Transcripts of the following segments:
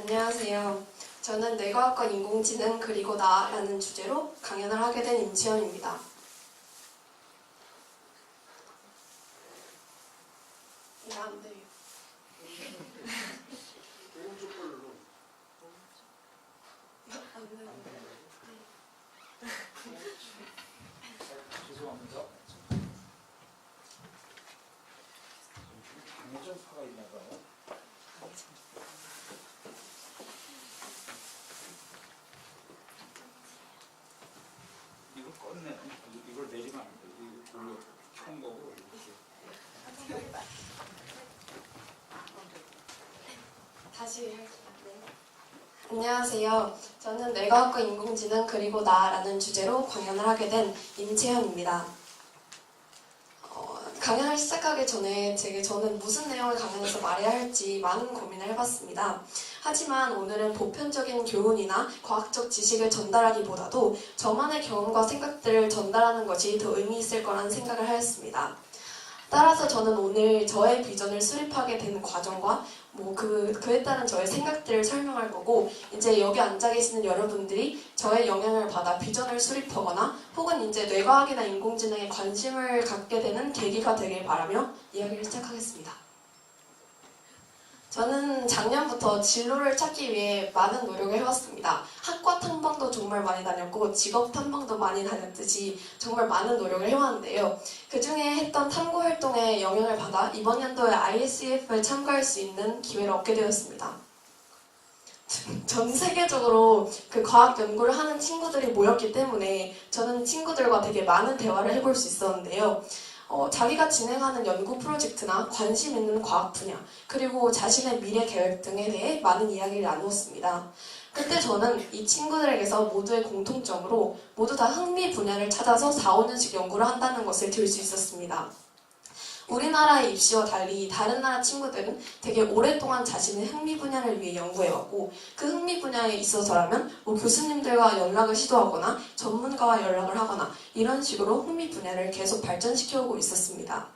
안녕하세요. 저는 뇌과학과 인공지능 그리고 나라는 주제로 강연을 하게 된 임채연입니다. 네, 안 돼요. 안 돼요. 죄송합니다. 방전파가 있나봐요. 이걸 껐네. 이걸 내리면 안 돼. 이거 원래 켠 거고 이렇게. 다시 할게요. 안녕하세요. 저는 뇌과학과 인공지능 그리고 나라는 주제로 강연을 하게 된 임채연입니다. 강연을 시작하기 전에 저는 무슨 내용을 강연에서 말해야 할지 많은 고민을 해봤습니다. 하지만 오늘은 보편적인 교훈이나 과학적 지식을 전달하기보다도 저만의 경험과 생각들을 전달하는 것이 더 의미 있을 거라는 생각을 하였습니다. 따라서 저는 오늘 저의 비전을 수립하게 되는 과정과 그에 따른 저의 생각들을 설명할 거고, 이제 여기 앉아 계시는 여러분들이 저의 영향을 받아 비전을 수립하거나 혹은 이제 뇌과학이나 인공지능에 관심을 갖게 되는 계기가 되길 바라며 이야기를 시작하겠습니다. 저는 작년부터 진로를 찾기 위해 많은 노력을 해왔습니다. 학과 탐방도 정말 많이 다녔고 직업 탐방도 많이 다녔듯이 정말 많은 노력을 해왔는데요. 그 중에 했던 탐구 활동에 영향을 받아 이번 연도에 ISEF에 참가할 수 있는 기회를 얻게 되었습니다. 전 세계적으로 그 과학 연구를 하는 친구들이 모였기 때문에 저는 친구들과 되게 많은 대화를 해볼 수 있었는데요. 자기가 진행하는 연구 프로젝트나 관심 있는 과학 분야, 그리고 자신의 미래 계획 등에 대해 많은 이야기를 나누었습니다. 그때 저는 이 친구들에게서 모두의 공통점으로 모두 다 흥미 분야를 찾아서 4, 5년씩 연구를 한다는 것을 들 수 있었습니다. 우리나라의 입시와 달리 다른 나라 친구들은 되게 오랫동안 자신의 흥미 분야를 위해 연구해왔고, 그 흥미 분야에 있어서라면 교수님들과 연락을 시도하거나 전문가와 연락을 하거나 이런 식으로 흥미 분야를 계속 발전시켜오고 있었습니다.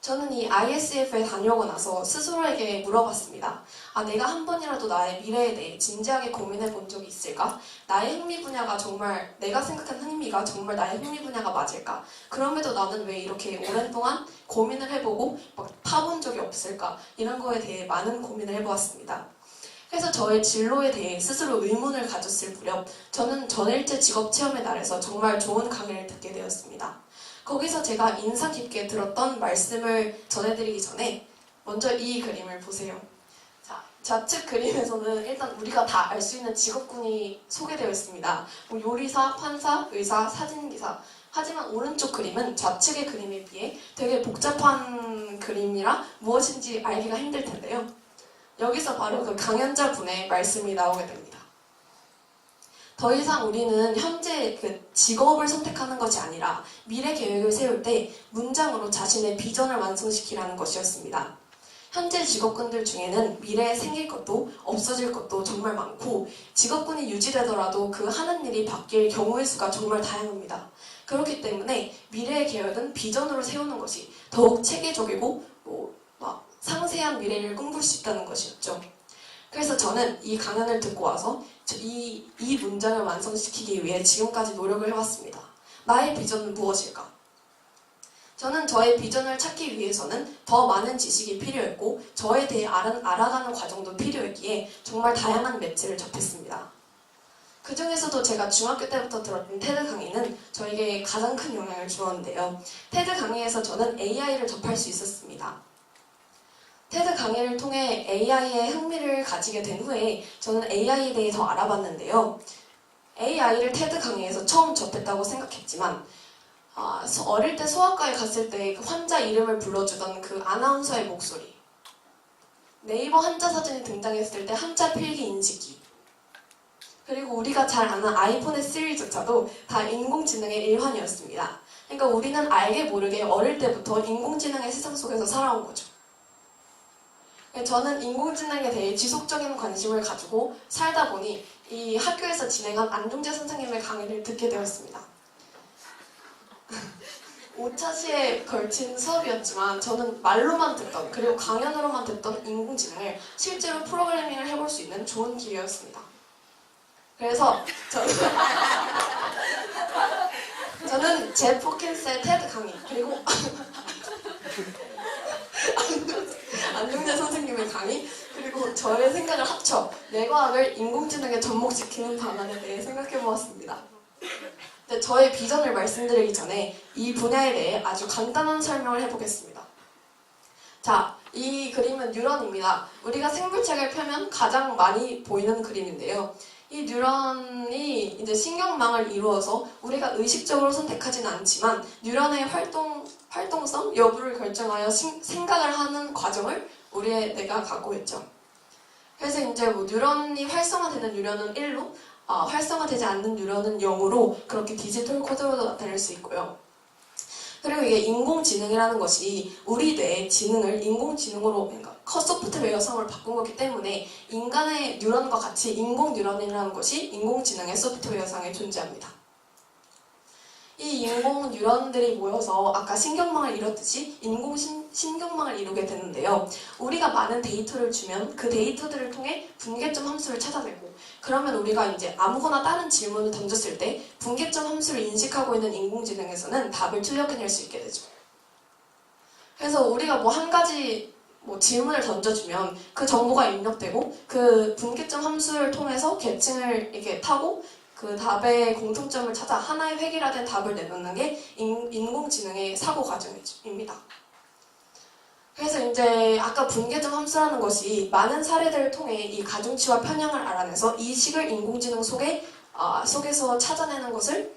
저는 이 ISF에 다녀오고 나서 스스로에게 물어봤습니다. 내가 한 번이라도 나의 미래에 대해 진지하게 고민해 본 적이 있을까? 나의 흥미 분야가 정말, 내가 생각한 흥미가 정말 나의 흥미 분야가 맞을까? 그럼에도 나는 왜 이렇게 오랜 동안 고민을 해보고 파본 적이 없을까? 이런 거에 대해 많은 고민을 해보았습니다. 그래서 저의 진로에 대해 스스로 의문을 가졌을 무렵 저는 전일제 직업체험의 날에서 정말 좋은 강의를 듣게 되었습니다. 거기서 제가 인상 깊게 들었던 말씀을 전해드리기 전에 먼저 이 그림을 보세요. 자, 좌측 그림에서는 일단 우리가 다 알 수 있는 직업군이 소개되어 있습니다. 요리사, 판사, 의사, 사진기사. 하지만 오른쪽 그림은 좌측의 그림에 비해 되게 복잡한 그림이라 무엇인지 알기가 힘들 텐데요. 여기서 바로 그 강연자 분의 말씀이 나오게 됩니다. 더 이상 우리는 현재 그 직업을 선택하는 것이 아니라 미래 계획을 세울 때 문장으로 자신의 비전을 완성시키라는 것이었습니다. 현재 직업군들 중에는 미래에 생길 것도 없어질 것도 정말 많고, 직업군이 유지되더라도 그 하는 일이 바뀔 경우의 수가 정말 다양합니다. 그렇기 때문에 미래의 계획은 비전으로 세우는 것이 더욱 체계적이고 상세한 미래를 꿈꿀 수 있다는 것이었죠. 그래서 저는 이 강연을 듣고 와서 이 문장을 완성시키기 위해 지금까지 노력을 해왔습니다. 나의 비전은 무엇일까? 저는 저의 비전을 찾기 위해서는 더 많은 지식이 필요했고 저에 대해 알아가는 과정도 필요했기에 정말 다양한 매체를 접했습니다. 그 중에서도 제가 중학교 때부터 들었던 테드 강의는 저에게 가장 큰 영향을 주었는데요. 테드 강의에서 저는 AI를 접할 수 있었습니다. 테드 강의를 통해 AI에 흥미를 가지게 된 후에 저는 AI에 대해 더 알아봤는데요. AI를 테드 강의에서 처음 접했다고 생각했지만 어릴 때 소아과에 갔을 때 그 환자 이름을 불러주던 그 아나운서의 목소리, 네이버 한자 사진이 등장했을 때 한자 필기 인식기, 그리고 우리가 잘 아는 아이폰의 스릴조차도 다 인공지능의 일환이었습니다. 그러니까 우리는 알게 모르게 어릴 때부터 인공지능의 세상 속에서 살아온 거죠. 저는 인공지능에 대해 지속적인 관심을 가지고 살다 보니 이 학교에서 진행한 안중재 선생님의 강의를 듣게 되었습니다. 5차시에 걸친 수업이었지만 저는 말로만 듣던 그리고 강연으로만 듣던 인공지능을 실제로 프로그래밍을 해볼 수 있는 좋은 기회였습니다. 그래서 저는 제프 호킨스의 테드 강의 그리고 안중재 선생님의 강의 그리고 저의 생각을 합쳐 뇌과학을 인공지능에 접목시키는 방안에 대해 생각해보았습니다. 근데 저의 비전을 말씀드리기 전에 이 분야에 대해 아주 간단한 설명을 해보겠습니다. 자, 이 그림은 뉴런입니다. 우리가 생물책을 펴면 가장 많이 보이는 그림인데요. 이 뉴런이 이제 신경망을 이루어서 우리가 의식적으로 선택하진 않지만 뉴런의 활동성 여부를 결정하여 생각을 하는 과정을 우리의 뇌가 갖고 있죠. 그래서 이제 뭐 뉴런이 활성화되는 뉴런은 1로, 활성화되지 않는 뉴런은 0으로 그렇게 디지털 코드로도 나타낼 수 있고요. 그리고 이게 인공지능이라는 것이 우리 뇌의 지능을 인공지능으로 그러니까 소프트웨어성을 바꾼 거기 때문에 인간의 뉴런과 같이 인공 뉴런이라는 것이 인공지능의 소프트웨어상에 존재합니다. 이 인공 뉴런들이 모여서 아까 신경망을 이뤘듯이 인공 신경망을 이루게 되는데요. 우리가 많은 데이터를 주면 그 데이터들을 통해 분계점 함수를 찾아내고 그러면 우리가 이제 아무거나 다른 질문을 던졌을 때 분계점 함수를 인식하고 있는 인공지능에서는 답을 틀렸게 낼 수 있게 되죠. 그래서 우리가 뭐 한 가지 질문을 던져주면 그 정보가 입력되고 그 분계점 함수를 통해서 계층을 이렇게 타고 그 답의 공통점을 찾아 하나의 획일화된 답을 내놓는 게 인공지능의 사고 과정입니다. 그래서 이제 아까 분계점 함수라는 것이 많은 사례들을 통해 이 가중치와 편향을 알아내서 이 식을 인공지능 속에서 찾아내는 것을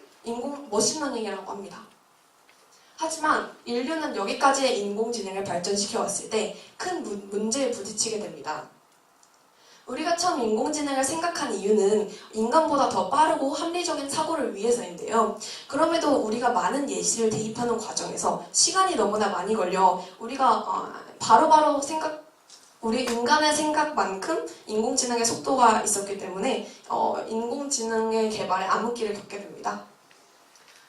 머신러닝이라고 합니다. 하지만 인류는 여기까지의 인공지능을 발전시켜 왔을 때 큰 문제에 부딪히게 됩니다. 우리가 처음 인공지능을 생각한 이유는 인간보다 더 빠르고 합리적인 사고를 위해서인데요. 그럼에도 우리가 많은 예시를 대입하는 과정에서 시간이 너무나 많이 걸려 우리가 바로바로 우리 인간의 생각만큼 인공지능의 속도가 있었기 때문에 인공지능의 개발에 암흑기를 겪게 됩니다.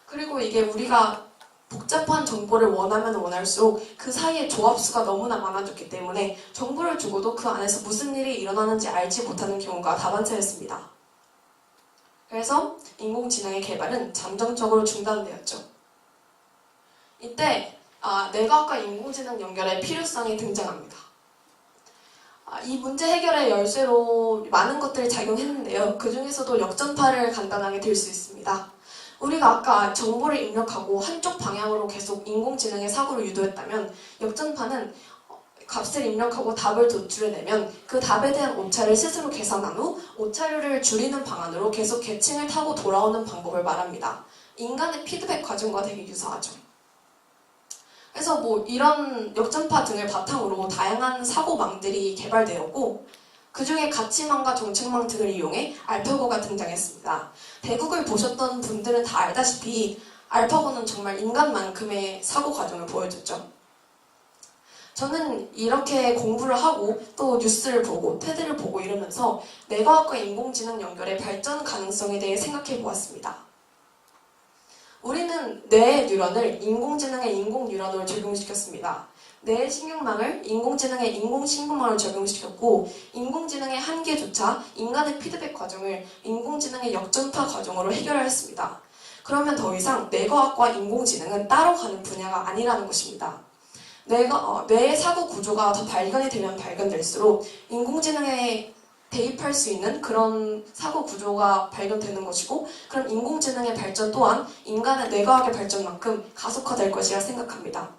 그리고 이게 우리가 복잡한 정보를 원하면 원할수록 그 사이에 조합수가 너무나 많아졌기 때문에 정보를 주고도 그 안에서 무슨 일이 일어나는지 알지 못하는 경우가 다반사였습니다. 그래서 인공지능의 개발은 잠정적으로 중단되었죠. 이때 뇌과학과 인공지능 연결의 필요성이 등장합니다. 이 문제 해결의 열쇠로 많은 것들이 작용했는데요. 그 중에서도 역전파를 간단하게 들 수 있습니다. 우리가 아까 정보를 입력하고 한쪽 방향으로 계속 인공지능의 사고를 유도했다면 역전파는 값을 입력하고 답을 도출해내면 그 답에 대한 오차를 스스로 계산한 후 오차율을 줄이는 방안으로 계속 계층을 타고 돌아오는 방법을 말합니다. 인간의 피드백 과정과 되게 유사하죠. 그래서 이런 역전파 등을 바탕으로 다양한 사고망들이 개발되었고 그 중에 가치망과 정책망 등을 이용해 알파고가 등장했습니다. 대국을 보셨던 분들은 다 알다시피 알파고는 정말 인간만큼의 사고 과정을 보여줬죠. 저는 이렇게 공부를 하고 또 뉴스를 보고 테드를 보고 이러면서 뇌과학과 인공지능 연결의 발전 가능성에 대해 생각해 보았습니다. 우리는 뇌의 뉴런을 인공지능의 인공뉴런으로 적용시켰습니다. 뇌의 신경망을 인공지능의 인공신경망을 적용시켰고 인공지능의 한계조차 인간의 피드백 과정을 인공지능의 역전파 과정으로 해결하였습니다. 그러면 더 이상 뇌과학과 인공지능은 따로 가는 분야가 아니라는 것입니다. 뇌의 사고 구조가 더 발견이 되면 발견될수록 인공지능에 대입할 수 있는 그런 사고 구조가 발견되는 것이고 그럼 인공지능의 발전 또한 인간의 뇌과학의 발전만큼 가속화될 것이라 생각합니다.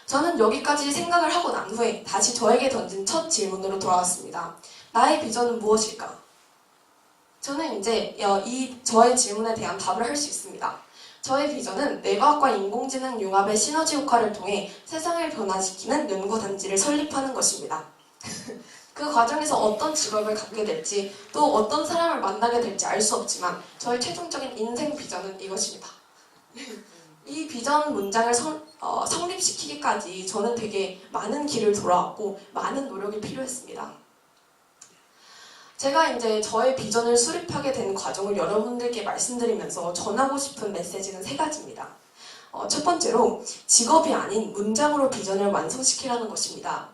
저는 여기까지 생각을 하고 난 후에 다시 저에게 던진 첫 질문으로 돌아왔습니다. 나의 비전은 무엇일까? 저는 이제 저의 질문에 대한 답을 할 수 있습니다. 저의 비전은 뇌과학과 인공지능 융합의 시너지 효과를 통해 세상을 변화시키는 연구단지를 설립하는 것입니다. 그 과정에서 어떤 직업을 갖게 될지 또 어떤 사람을 만나게 될지 알 수 없지만 저의 최종적인 인생 비전은 이것입니다. 이 비전 문장을 성립시키기까지 저는 되게 많은 길을 돌아왔고 많은 노력이 필요했습니다. 제가 이제 저의 비전을 수립하게 된 과정을 여러분들께 말씀드리면서 전하고 싶은 메시지는 3가지입니다. 첫 번째로 직업이 아닌 문장으로 비전을 완성시키라는 것입니다.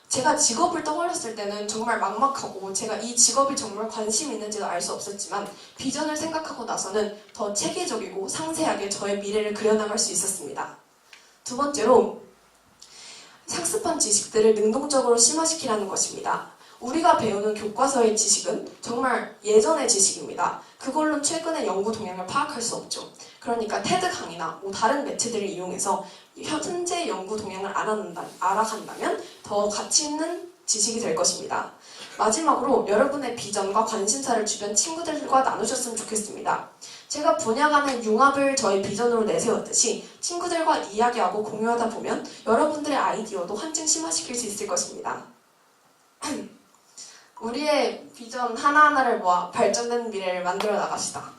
제가 직업을 떠올렸을 때는 정말 막막하고 제가 이 직업이 정말 관심 있는지도 알 수 없었지만 비전을 생각하고 나서는 더 체계적이고 상세하게 저의 미래를 그려나갈 수 있었습니다. 두 번째로 학습한 지식들을 능동적으로 심화시키라는 것입니다. 우리가 배우는 교과서의 지식은 정말 예전의 지식입니다. 그걸로 최근의 연구 동향을 파악할 수 없죠. 그러니까 테드 강의나 다른 매체들을 이용해서 현재 연구 동향을 알아간다면 더 가치 있는 지식이 될 것입니다. 마지막으로 여러분의 비전과 관심사를 주변 친구들과 나누셨으면 좋겠습니다. 제가 분야 간의 융합을 저의 비전으로 내세웠듯이 친구들과 이야기하고 공유하다 보면 여러분들의 아이디어도 한층 심화시킬 수 있을 것입니다. 우리의 비전 하나하나를 모아 발전된 미래를 만들어 나갑시다.